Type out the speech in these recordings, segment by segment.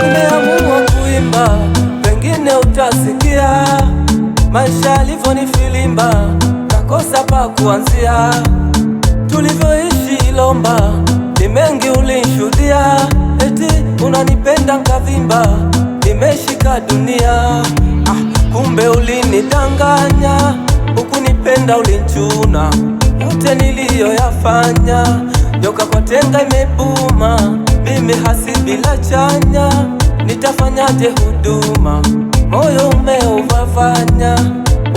Nimeamua kuimba, pengine utasikia maisha yalivyonifilimba, nakosa pa kuanzia. Tulivyoishi Ilomba ni mengi ulinishuhudia, eti unanipenda nkavimba, nimeshika dunia. Kumbe ulinidanganya, hukunipenda ulinchuna. Yote niliyoyafanya, nyoka kwa tenga imebuma. Mimi hasi bila chanya, nitafanyaje huduma? Moyo umeuvavanya,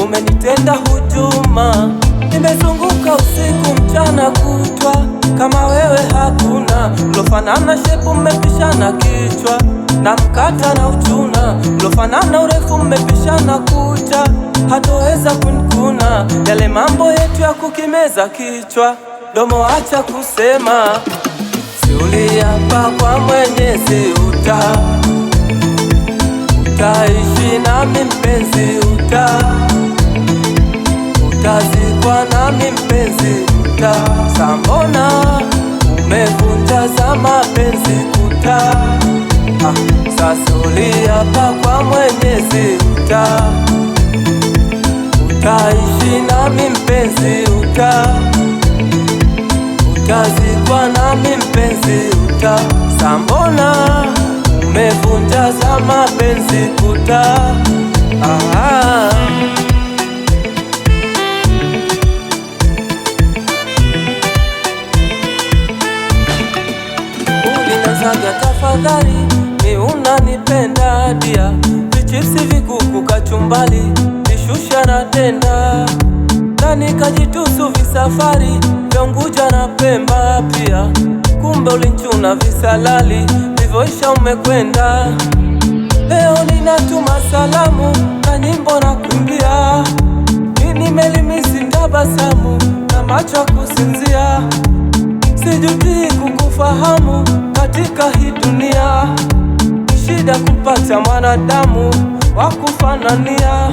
umenitenda hujuma. Nimezunguka usiku mchana kutwa, kama wewe hakuna. Mlofanana shepu mmepishana kichwa, na mkata na uchuna. Mlofanana urefu mmepishana kucha, hatoweza kunikuna. Yale mambo yetu ya kukimeza kichwa, domo acha kusema. Si uliapa kwa Mwenyezi utaishi nami mpenzi, utazikwa nami mpenzi, sambona umevunja za mapenzi sasa uliapa kwa Mwenyezi utaishi nami mpenzi, utazikwa nami mpenzi, sambona umevunja za mapenzi Ulinazaga tafadhali, ni unanipenda dia. Vichipsi vikuku kachumbali, vishusha na tenda. Ndani kajitusu visafari, vya Unguja na Pemba pia. Kumbe ulinchuna visalali, vivoisha umekwenda. Leo ninatuma salamu, na nyimbo na kuimbia. Nimelimisi tabasamu, na macho kusinzia. Sijutii kukufahamu katika hii dunia. Shida kupata mwanadamu wa kufanania.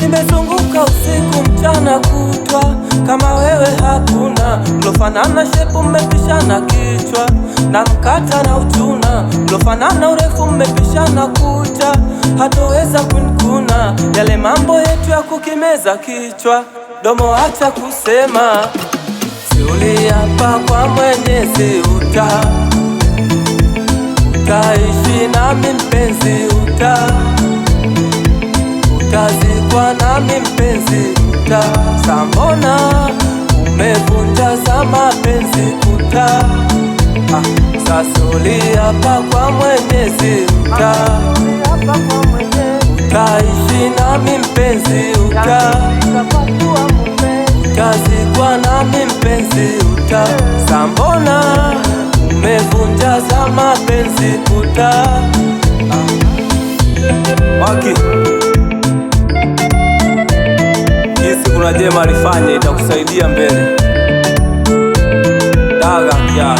Nimezunguka usiku mchana kutwa, kama wewe hakuna. Mlofanana shepu mmepishana kichwa, na mkata na uchuna. Mlofanana urefu mmepishana kucha, hatoweza kunikuna. Yale mambo yetu ya kukimeza kichwa, domo acha kusema. Si uliapa kwa Mwenyezi utaishi nami mpenzi, utazikwa nami mpenzi, sambona umevunja za mapenzi sasa uliapa kwa Mwenyezi utaishi nami mpenzi, utazikwa nami mpenzi, sambona umevunja za mapenzi Waki Kisi kuna jema alifanya, itakusaidia mbele. Daga kia